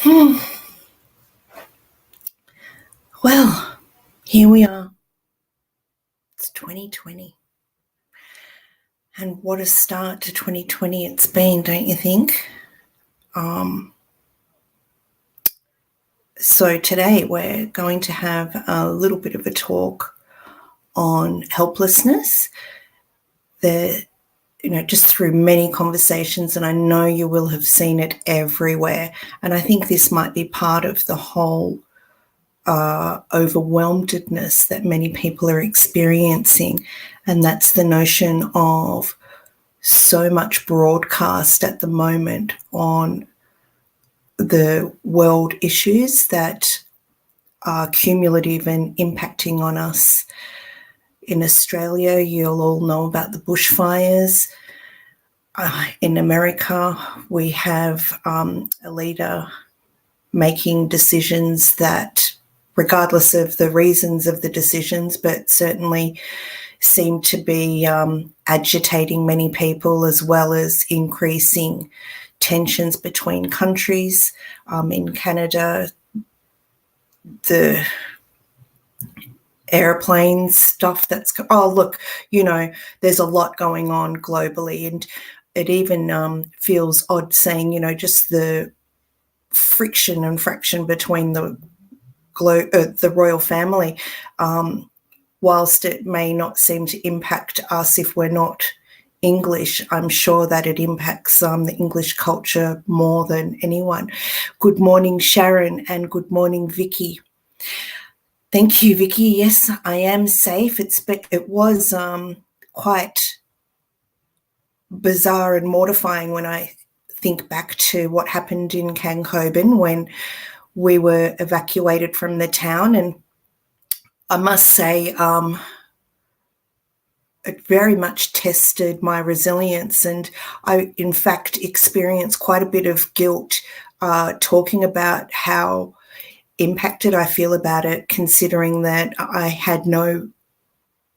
Well, here we are. It's 2020. And what a start to 2020 it's been, don't you think? So today we're going to have a little bit of a talk on helplessness. Just through many conversations, and I know you will have seen it everywhere. And I think this might be part of the whole overwhelmedness that many people are experiencing, and that's the notion of so much broadcast at the moment on the world issues that are cumulative and impacting on us. In Australia, you'll all know about the bushfires. In America, we have a leader making decisions that, regardless of the reasons of the decisions, but certainly seem to be agitating many people, as well as increasing tensions between countries. In Canada, the airplane stuff there's a lot going on globally, and it even feels odd saying, just the friction and fraction between the royal family, whilst it may not seem to impact us if we're not English, I'm sure that it impacts the English culture more than anyone. Good morning, Sharon, and good morning, Vicky. Thank you, Vicky. Yes, I am safe. It was quite bizarre and mortifying when I think back to what happened in Cancoban when we were evacuated from the town. And I must say, it very much tested my resilience. And I, in fact, experienced quite a bit of guilt talking about how impacted I feel about it, considering that I had no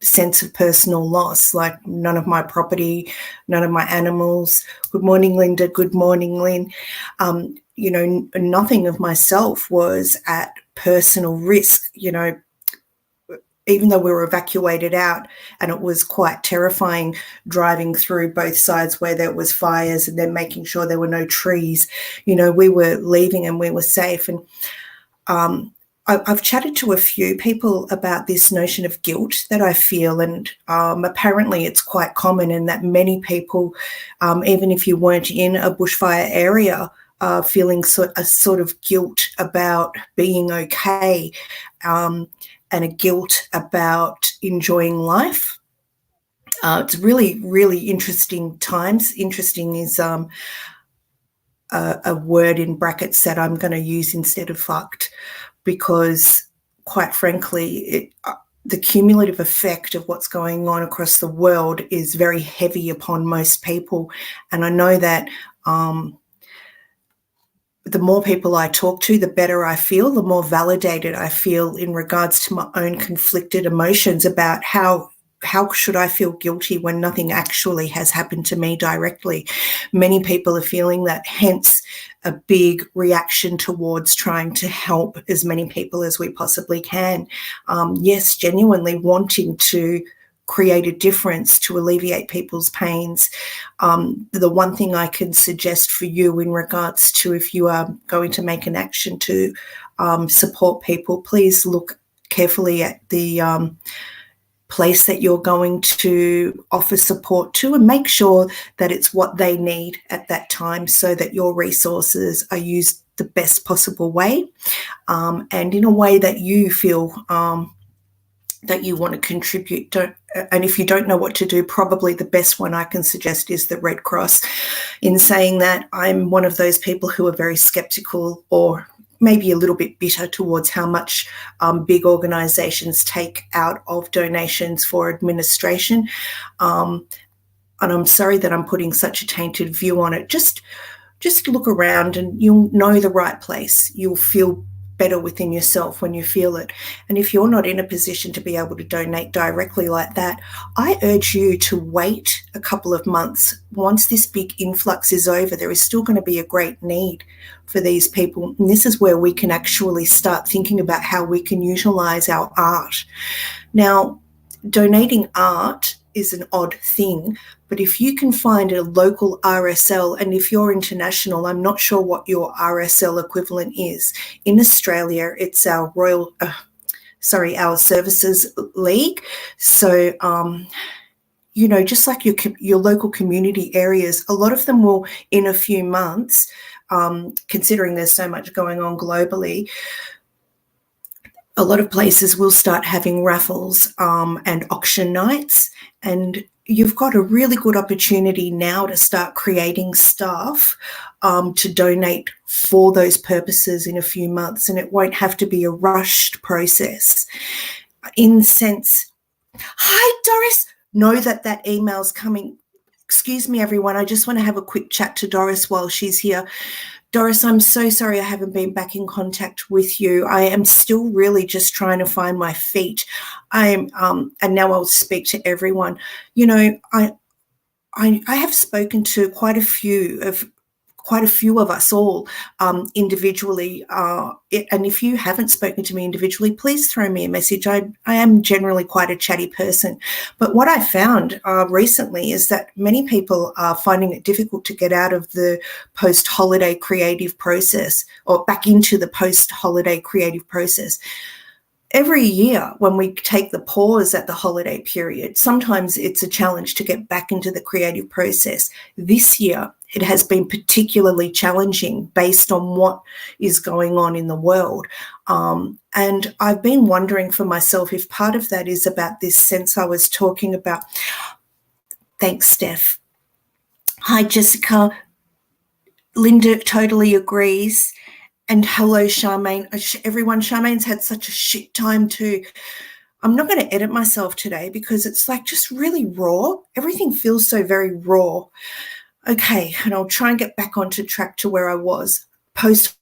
sense of personal loss, like none of my property, none of my animals. Good morning, Linda. Good morning, Lynn. Nothing of myself was at personal risk, even though we were evacuated out, and it was quite terrifying driving through both sides where there was fires and then making sure there were no trees. We were leaving and we were safe. And I've chatted to a few people about this notion of guilt that I feel, and apparently it's quite common, and that many people, even if you weren't in a bushfire area, are feeling a sort of guilt about being okay, and a guilt about enjoying life. It's really, really interesting times. Interesting is a word in brackets that I'm going to use instead of fucked, because quite frankly, the cumulative effect of what's going on across the world is very heavy upon most people. And I know that the more people I talk to, the better I feel, the more validated I feel in regards to my own conflicted emotions about how should I feel guilty when nothing actually has happened to me directly. Many people are feeling that, hence a big reaction towards trying to help as many people as we possibly can. Yes, genuinely wanting to create a difference to alleviate people's pains. The one thing I can suggest for you in regards to, if you are going to make an action to support people, please look carefully at the place that you're going to offer support to, and make sure that it's what they need at that time, so that your resources are used the best possible way, and in a way that you feel that you want to contribute. And if you don't know what to do, probably the best one I can suggest is the Red Cross. In saying that, I'm one of those people who are very skeptical, or maybe a little bit bitter, towards how much big organisations take out of donations for administration. And I'm sorry that I'm putting such a tainted view on it. Just look around and you'll know the right place. You'll feel better within yourself when you feel it. And if you're not in a position to be able to donate directly like that, I urge you to wait a couple of months. Once this big influx is over, there is still going to be a great need for these people. And this is where we can actually start thinking about how we can utilize our art. Now, donating art is an odd thing, but if you can find a local RSL, and if you're international, I'm not sure what your RSL equivalent is. In Australia, it's our our Services League. So, just like your local community areas, a lot of them will, in a few months, considering there's so much going on globally, a lot of places will start having raffles and auction nights, and you've got a really good opportunity now to start creating stuff to donate for those purposes in a few months, and it won't have to be a rushed process. In the sense, hi Doris, know that email's coming. Excuse me, everyone, I just want to have a quick chat to Doris while she's here. Doris, I'm so sorry I haven't been back in contact with you. I am still really just trying to find my feet. And now I'll speak to everyone. I have spoken to quite a few of us all individually. And if you haven't spoken to me individually, please throw me a message. I am generally quite a chatty person. But what I found recently is that many people are finding it difficult to get out of the post-holiday creative process, or back into the post-holiday creative process. Every year when we take the pause at the holiday period, sometimes it's a challenge to get back into the creative process. This year, it has been particularly challenging based on what is going on in the world. And I've been wondering for myself if part of that is about this sense I was talking about. Thanks, Steph. Hi, Jessica. Linda totally agrees. And hello, Charmaine. Everyone, Charmaine's had such a shit time too. I'm not going to edit myself today because it's like just really raw. Everything feels so very raw. Okay, and I'll try and get back onto track to where I was. Post.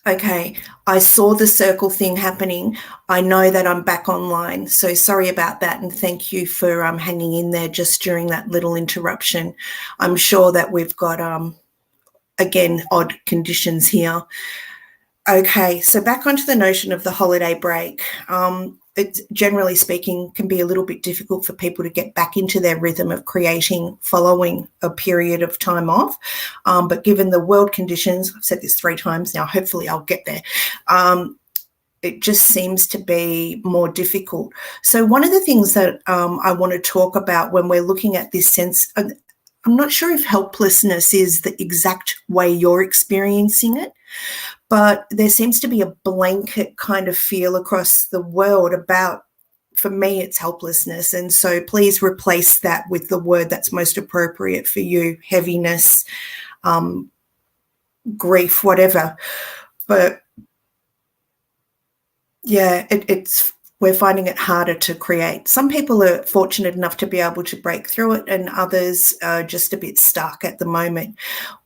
Okay, I saw the circle thing happening. I know that I'm back online, so sorry about that, and thank you for hanging in there just during that little interruption. I'm sure that we've got, again, odd conditions here. Okay, so back onto the notion of the holiday break. It, generally speaking, can be a little bit difficult for people to get back into their rhythm of creating following a period of time off. But given the world conditions, I've said this 3 times now, hopefully I'll get there. It just seems to be more difficult. So one of the things that I want to talk about when we're looking at this sense, I'm not sure if helplessness is the exact way you're experiencing it, but there seems to be a blanket kind of feel across the world about, for me, it's helplessness. And so please replace that with the word that's most appropriate for you, heaviness, grief, whatever. But yeah, we're finding it harder to create. Some people are fortunate enough to be able to break through it, and others are just a bit stuck at the moment.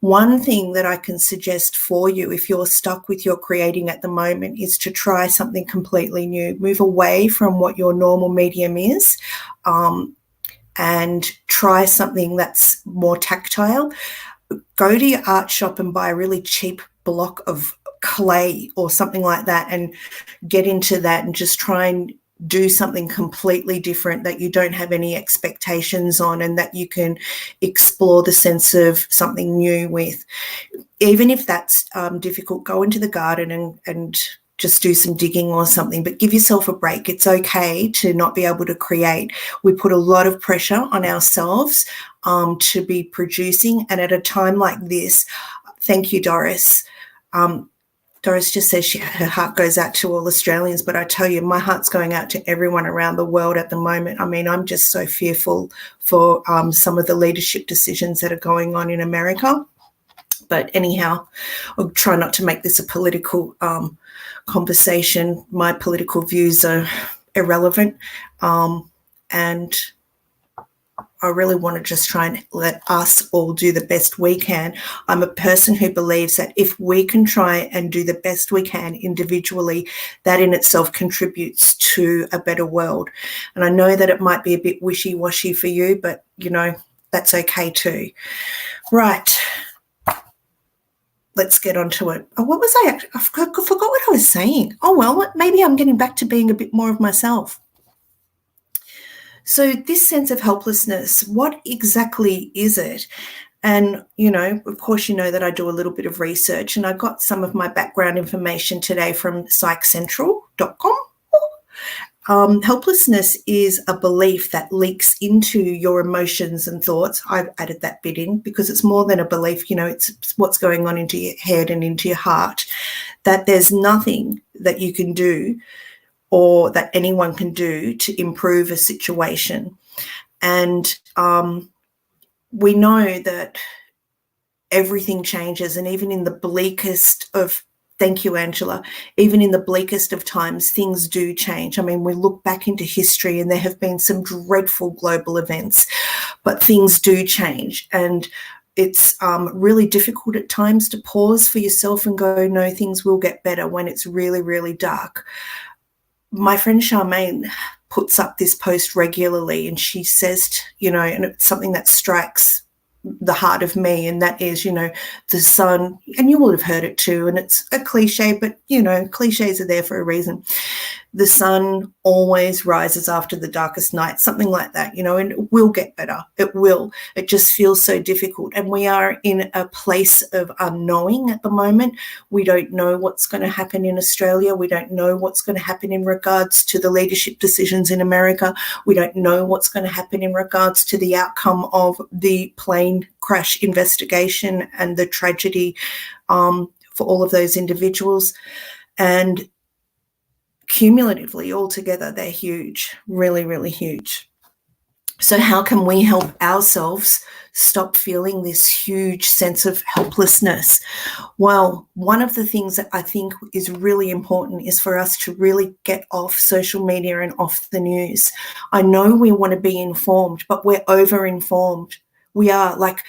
One thing that I can suggest for you, if you're stuck with your creating at the moment, is to try something completely new. Move away from what your normal medium is, and try something that's more tactile. Go to your art shop and buy a really cheap block of clay or something like that, and get into that and just try and do something completely different that you don't have any expectations on, and that you can explore the sense of something new with. Even if that's difficult, go into the garden and just do some digging or something, but give yourself a break. It's okay to not be able to create. We put a lot of pressure on ourselves to be producing, and at a time like this, thank you, Doris. Doris just says her heart goes out to all Australians, but I tell you, my heart's going out to everyone around the world at the moment. I mean, I'm just so fearful for some of the leadership decisions that are going on in America. But anyhow, I'll try not to make this a political conversation. My political views are irrelevant, and I really want to just try and let us all do the best we can. I'm a person who believes that if we can try and do the best we can individually, that in itself contributes to a better world. And I know that it might be a bit wishy-washy for you, but, you know, that's okay too. Right. Let's get on to it. Oh, what was I forgot what I was saying. Oh, well, maybe I'm getting back to being a bit more of myself. So this sense of helplessness, what exactly is it? And, you know, of course, you know that I do a little bit of research, and I got some of my background information today from psychcentral.com. Helplessness is a belief that leaks into your emotions and thoughts. I've added that bit in because it's more than a belief, you know, it's what's going on into your head and into your heart, that there's nothing that you can do or that anyone can do to improve a situation. And we know that everything changes, and even in the bleakest of, thank you, Angela, even in the bleakest of times, things do change. I mean, we look back into history and there have been some dreadful global events, but things do change. And it's really difficult at times to pause for yourself and go, no, things will get better when it's really, really dark. My friend Charmaine puts up this post regularly, and she says, you know, and it's something that strikes the heart of me, and that is, you know, the sun, and you will have heard it too, and it's a cliche, but, you know, cliches are there for a reason. The sun always rises after the darkest night, something like that, you know, and it will get better. It will. It just feels so difficult. And we are in a place of unknowing at the moment. We don't know what's going to happen in Australia. We don't know what's going to happen in regards to the leadership decisions in America. We don't know what's going to happen in regards to the outcome of the plane crash investigation and the tragedy for all of those individuals. And cumulatively, altogether, they're huge, really, really huge. So how can we help ourselves stop feeling this huge sense of helplessness? Well, one of the things that I think is really important is for us to really get off social media and off the news. I know we want to be informed, but we're over-informed. We are, like,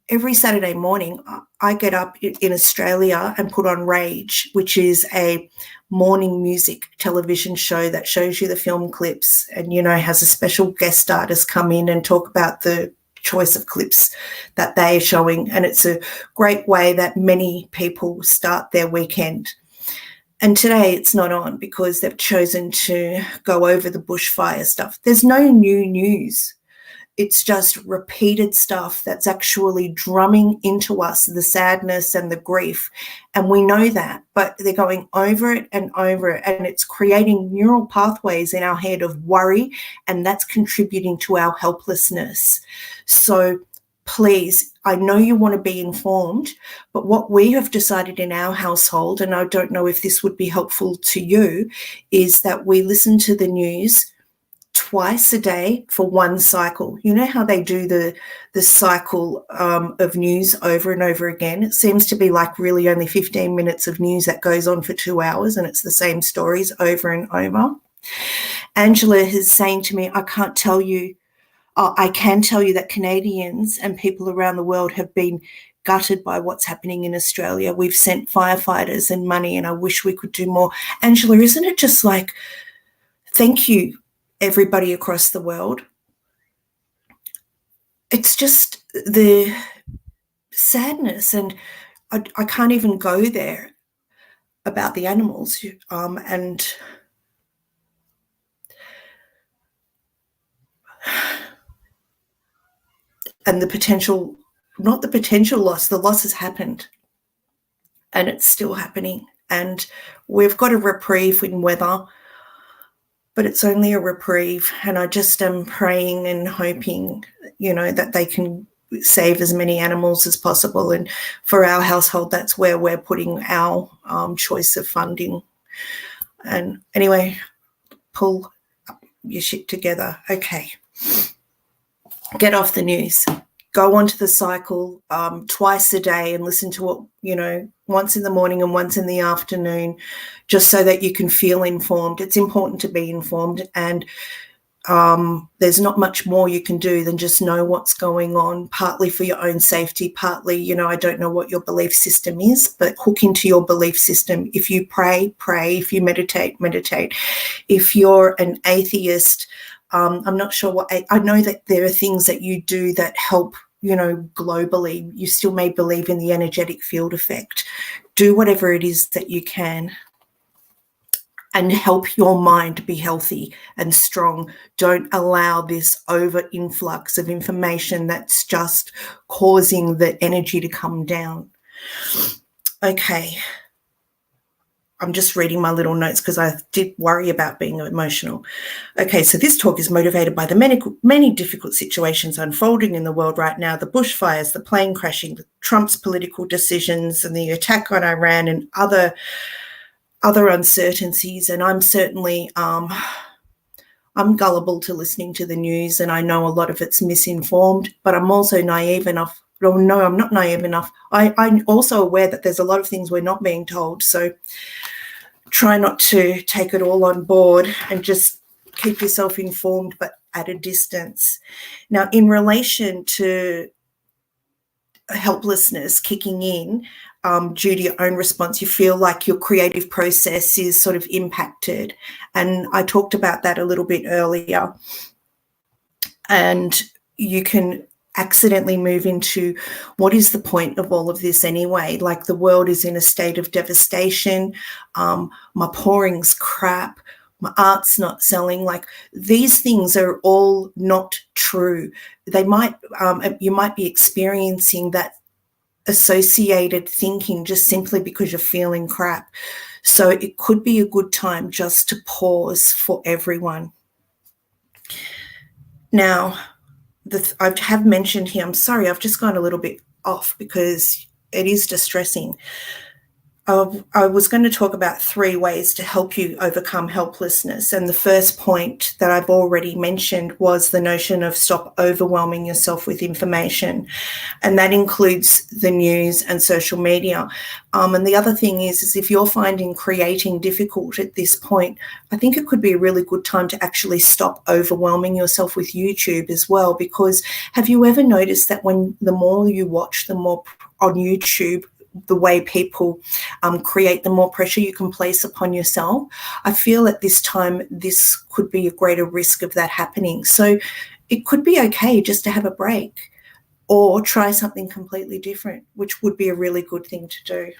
every Saturday morning, I get up in Australia and put on Rage, which is a morning music television show that shows you the film clips and, you know, has a special guest artist come in and talk about the choice of clips that they're showing. And it's a great way that many people start their weekend. And today it's not on because they've chosen to go over the bushfire stuff. There's no new news. It's just repeated stuff that's actually drumming into us the sadness and the grief. And we know that, but they're going over it, and it's creating neural pathways in our head of worry, and that's contributing to our helplessness. So please, I know you want to be informed, but what we have decided in our household, and I don't know if this would be helpful to you, is that we listen to the news twice a day for one cycle. You know how they do the cycle of news over and over again? It seems to be like really only 15 minutes of news that goes on for 2 hours, and it's the same stories over and over. Angela is saying to me, I can tell you that Canadians and people around the world have been gutted by what's happening in Australia. We've sent firefighters and money, and I wish we could do more. Angela, isn't it just like, thank you, everybody across the world? It's just the sadness, and I can't even go there about the animals and the potential, not the potential loss, the loss has happened and it's still happening. And we've got a reprieve in weather, but it's only a reprieve. And I just am praying and hoping, you know, that they can save as many animals as possible. And for our household, that's where we're putting our choice of funding. And anyway, pull your shit together. Okay. Get off the news. go onto the cycle twice a day and listen to it, once in the morning and once in the afternoon, just so that you can feel informed. It's important to be informed, and there's not much more you can do than just know what's going on, partly for your own safety, partly, I don't know what your belief system is, but hook into your belief system. If you pray, pray. If you meditate, meditate. If you're an atheist, I'm not sure what I know that there are things that you do that help, globally. You still may believe in the energetic field effect. Do whatever it is that you can and help your mind be healthy and strong. Don't allow this over influx of information that's just causing the energy to come down. Okay. I'm just reading my little notes because I did worry about being emotional. Okay, so this talk is motivated by the many difficult situations unfolding in the world right now, the bushfires, the plane crashing, Trump's political decisions, and the attack on Iran, and other uncertainties. And I'm certainly I'm gullible to listening to the news, and I know a lot of it's misinformed, but I'm also naive enough. Well, no, I'm not naive enough. I'm also aware that there's a lot of things we're not being told. So try not to take it all on board and just keep yourself informed, but at a distance. Now, in relation to helplessness kicking in due to your own response, you feel like your creative process is sort of impacted. And I talked about that a little bit earlier. And you can accidentally move into, what is the point of all of this anyway? Like, the world is in a state of devastation. My pouring's crap. My art's not selling. Like, these things are all not true. They might, you might be experiencing that associated thinking just simply because you're feeling crap. So it could be a good time just to pause for everyone. Now, I have mentioned here, I'm sorry, I've just gone a little bit off because it is distressing. I was going to talk about 3 ways to help you overcome helplessness. And the first point that I've already mentioned was the notion of stop overwhelming yourself with information. And that includes the news and social media. And the other thing is if you're finding creating difficult at this point, I think it could be a really good time to actually stop overwhelming yourself with YouTube as well. Because have you ever noticed that when the more you watch, the more on YouTube, the way people create, the more pressure you can place upon yourself? I feel at this time this could be a greater risk of that happening. So it could be okay just to have a break or try something completely different, which would be a really good thing to do.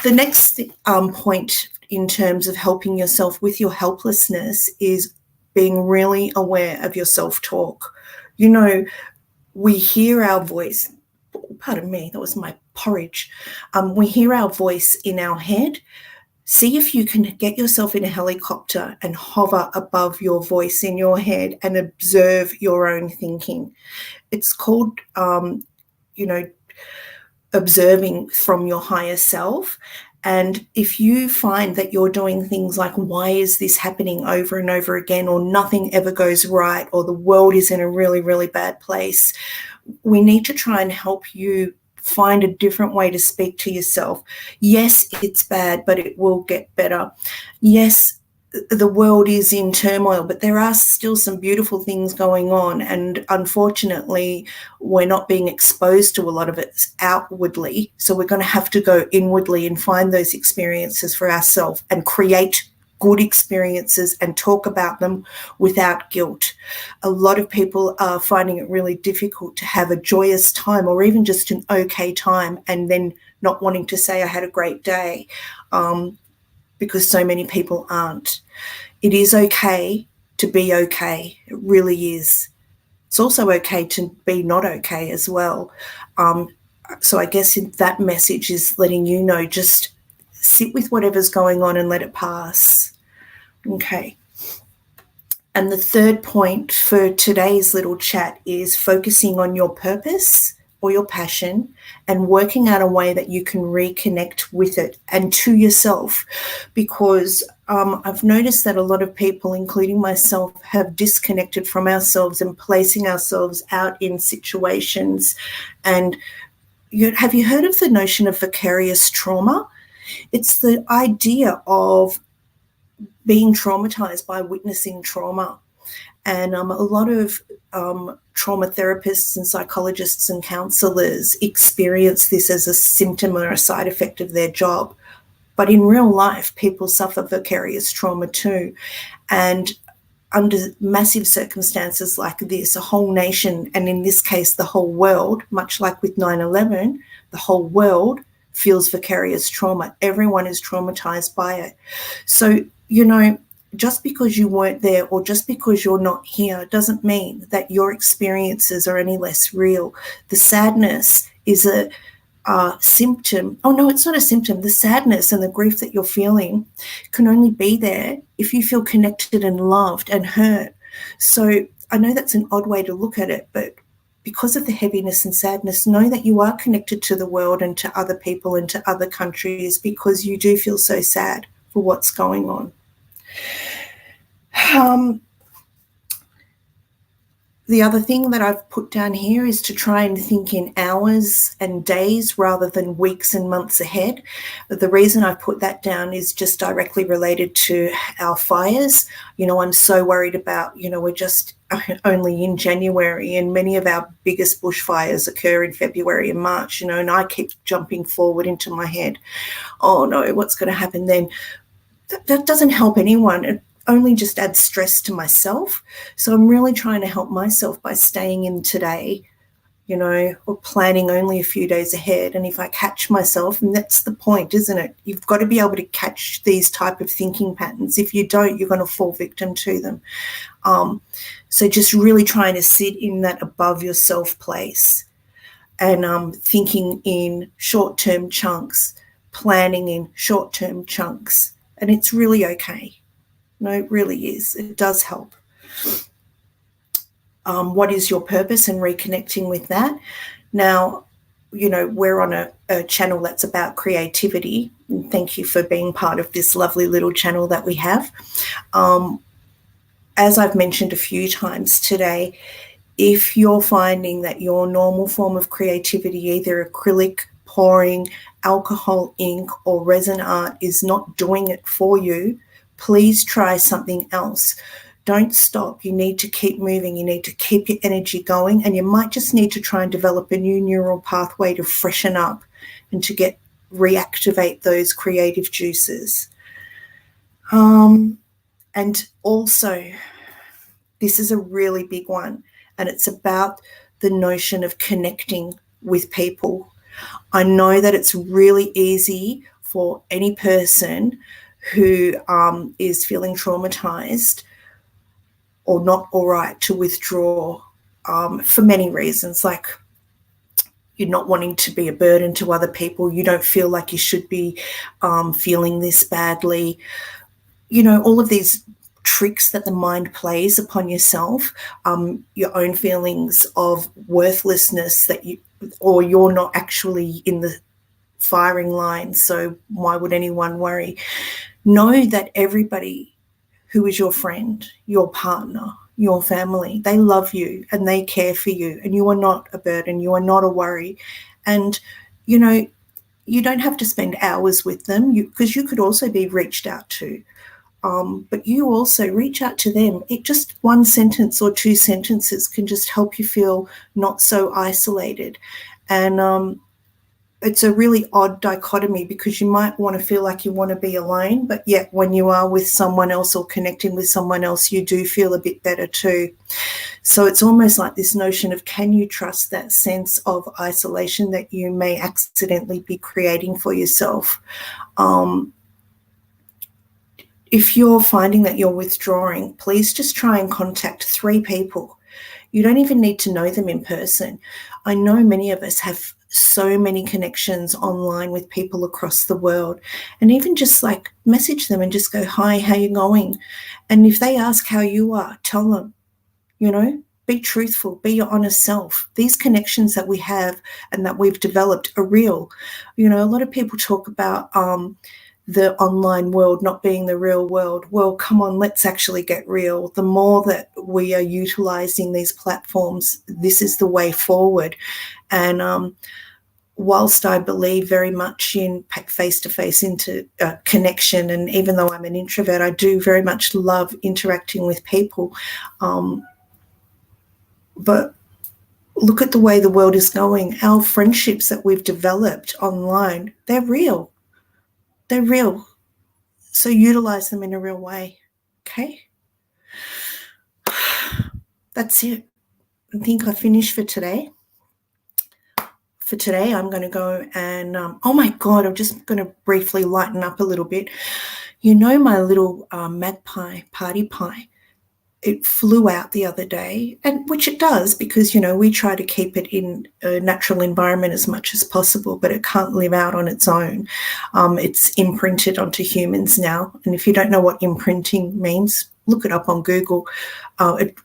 The next point in terms of helping yourself with your helplessness is being really aware of your self-talk. We hear our voice. Pardon me, that was my porridge. We hear our voice in our head. See if you can get yourself in a helicopter and hover above your voice in your head and observe your own thinking. It's called, observing from your higher self. And if you find that you're doing things like, why is this happening over and over again, or nothing ever goes right, or the world is in a really, really bad place, we need to try and help you find a different way to speak to yourself. Yes, it's bad, but it will get better. Yes, the world is in turmoil, but there are still some beautiful things going on. And unfortunately, we're not being exposed to a lot of it outwardly. So we're going to have to go inwardly and find those experiences for ourselves and create good experiences and talk about them without guilt. A lot of people are finding it really difficult to have a joyous time or even just an okay time and then not wanting to say I had a great day because so many people aren't. It is okay to be okay. It really is. It's also okay to be not okay as well. So I guess that message is letting you know, just sit with whatever's going on and let it pass. Okay. And the third point for today's little chat is focusing on your purpose or your passion and working out a way that you can reconnect with it and to yourself. Because I've noticed that a lot of people, including myself, have disconnected from ourselves and placing ourselves out in situations. And have you heard of the notion of vicarious trauma? It's the idea of being traumatized by witnessing trauma. And a lot of trauma therapists and psychologists and counselors experience this as a symptom or a side effect of their job. But in real life, people suffer vicarious trauma too. And under massive circumstances like this, a whole nation, and in this case, the whole world, much like with 9/11, the whole world feels vicarious trauma. Everyone is traumatized by it. So, just because you weren't there or just because you're not here doesn't mean that your experiences are any less real. The sadness is a symptom. Oh, no, it's not a symptom. The sadness and the grief that you're feeling can only be there if you feel connected and loved and heard. So I know that's an odd way to look at it, but because of the heaviness and sadness, know that you are connected to the world and to other people and to other countries because you do feel so sad for what's going on. The other thing that I've put down here is to try and think in hours and days rather than weeks and months ahead. The reason I put that down is just directly related to our fires. I'm so worried about, we're just only in January and many of our biggest bushfires occur in February and March, and I keep jumping forward into my head. Oh no, what's going to happen then? That doesn't help anyone. It only just adds stress to myself. So I'm really trying to help myself by staying in today, or planning only a few days ahead. And if I catch myself, and that's the point, isn't it? You've got to be able to catch these type of thinking patterns. If you don't, you're going to fall victim to them. So just really trying to sit in that above yourself place and thinking in short-term chunks, planning in short-term chunks. And it's really okay. No, it really is. It does help. What is your purpose and reconnecting with that? Now, we're on a channel that's about creativity. And thank you for being part of this lovely little channel that we have. As I've mentioned a few times today, if you're finding that your normal form of creativity, either acrylic, pouring, alcohol, ink, or resin art is not doing it for you, please try something else. Don't stop. You need to keep moving. You need to keep your energy going, and you might just need to try and develop a new neural pathway to freshen up and to reactivate those creative juices. And also, this is a really big one, and it's about the notion of connecting with people. I know that it's really easy for any person who is feeling traumatized or not all right to withdraw for many reasons, like you're not wanting to be a burden to other people. You don't feel like you should be feeling this badly. All of these tricks that the mind plays upon yourself, your own feelings of worthlessness or you're not actually in the firing line, so why would anyone worry? Know that everybody who is your friend, your partner, your family, they love you and they care for you, and you are not a burden, you are not a worry. And you don't have to spend hours with them because you could also be reached out to, but you also reach out to them. Just one sentence or two sentences can just help you feel not so isolated. And it's a really odd dichotomy because you might want to feel like you want to be alone, but yet when you are with someone else or connecting with someone else, you do feel a bit better too. So it's almost like this notion of, can you trust that sense of isolation that you may accidentally be creating for yourself? If you're finding that you're withdrawing, please just try and contact 3 people. You don't even need to know them in person. I know many of us have so many connections online with people across the world, and even just like message them and just go, hi, how you going? And if they ask how you are, tell them, Be truthful, be your honest self. These connections that we have and that we've developed are real. You know, a lot of people talk about the online world not being the real world. Well, come on, let's actually get real. The more that we are utilizing these platforms, this is the way forward. And whilst I believe very much in face-to-face connection, and even though I'm an introvert, I do very much love interacting with people. But look at the way the world is going. Our friendships that we've developed online, they're real. They're real. So utilize them in a real way. Okay? That's it. I think I finished for today. For today, I'm going to go and, oh my God, I'm just going to briefly lighten up a little bit. You know my little magpie, party pie, it flew out the other day, and which it does because, you know, we try to keep it in a natural environment as much as possible, but it can't live out on its own. It's imprinted onto humans now. And if you don't know what imprinting means, look it up on Google.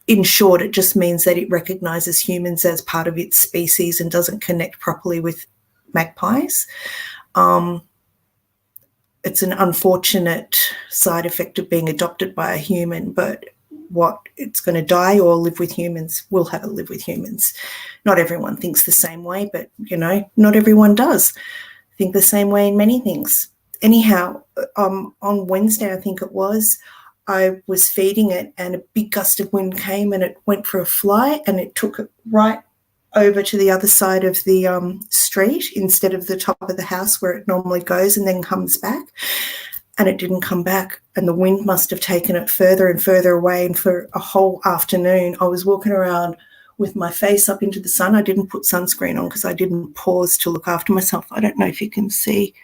In short, it just means that it recognizes humans as part of its species and doesn't connect properly with magpies. It's an unfortunate side effect of being adopted by a human, but what, it's going to die or live with humans, we'll have it live with humans. Not everyone thinks the same way, but, you know, not everyone does think the same way in many things. Anyhow, on Wednesday, I think it was, I was feeding it and a big gust of wind came and it went for a fly and it took it right over to the other side of the street instead of the top of the house where it normally goes and then comes back. And it didn't come back, and the wind must have taken it further and further away. And for a whole afternoon, I was walking around with my face up into the sun. I didn't put sunscreen on because I didn't pause to look after myself. I don't know if you can see.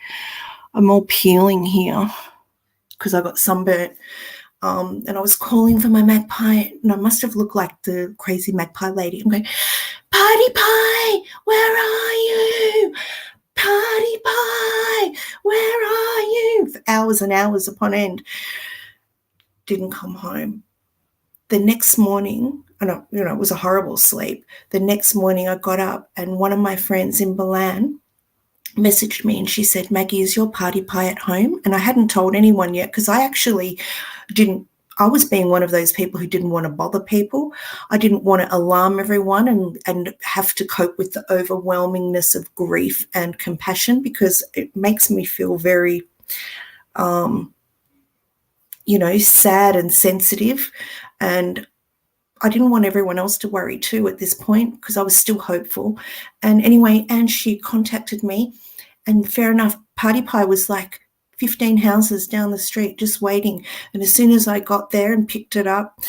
I'm all peeling here because I got sunburnt. And I was calling for my magpie, and I must have looked like the crazy magpie lady. I'm going, "Party pie, where are you? Party pie, where are you?" For hours and hours upon end. Didn't come home. The next morning, and it was a horrible sleep. The next morning I got up and one of my friends in Milan messaged me and she said, "Maggie, is your party pie at home?" And I hadn't told anyone yet because I actually I was being one of those people who didn't want to bother people. I didn't want to alarm everyone and have to cope with the overwhelmingness of grief and compassion because it makes me feel very, sad and sensitive. And I didn't want everyone else to worry too at this point because I was still hopeful. And anyway, and she contacted me, and fair enough, Party Pie was like 15 houses down the street just waiting. And as soon as I got there and picked it up,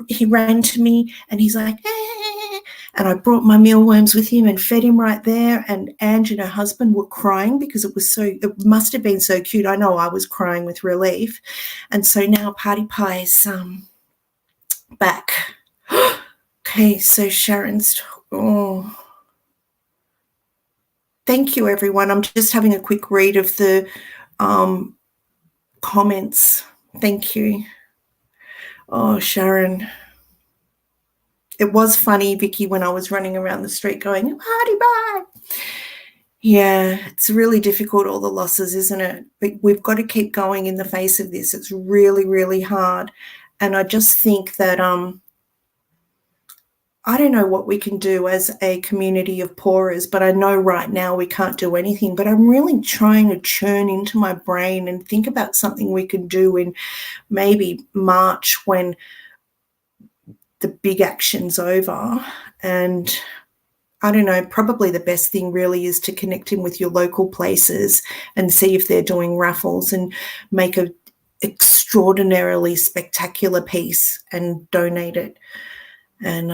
he ran to me and he's like, "Eh." And I brought my mealworms with him and fed him right there. And Ange and her husband were crying because it must have been so cute. I know I was crying with relief. And so now Party Pie's back. Okay, so Sharon's, thank you, everyone. I'm just having a quick read of the comments. Thank you. Oh, Sharon. It was funny, Vicky, when I was running around the street going, "Party pie." Yeah, it's really difficult, all the losses, isn't it? But we've got to keep going in the face of this. It's really, really hard. And I just think that I don't know what we can do as a community of pourers, but I know right now we can't do anything. But I'm really trying to churn into my brain and think about something we can do in maybe March when the big action's over. And I don't know, probably the best thing really is to connect in with your local places and see if they're doing raffles and make an extraordinarily spectacular piece and donate it. And,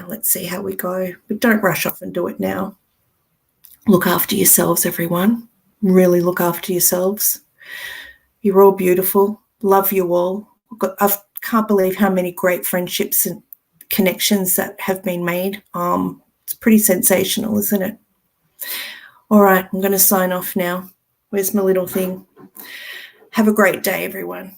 let's see how we go. But don't rush off and do it now. Look after yourselves, everyone. Really look after yourselves. You're all beautiful. Love you all. I can't believe how many great friendships and connections that have been made. It's pretty sensational, isn't it? All right, I'm going to sign off now. Where's my little thing? Have a great day, everyone.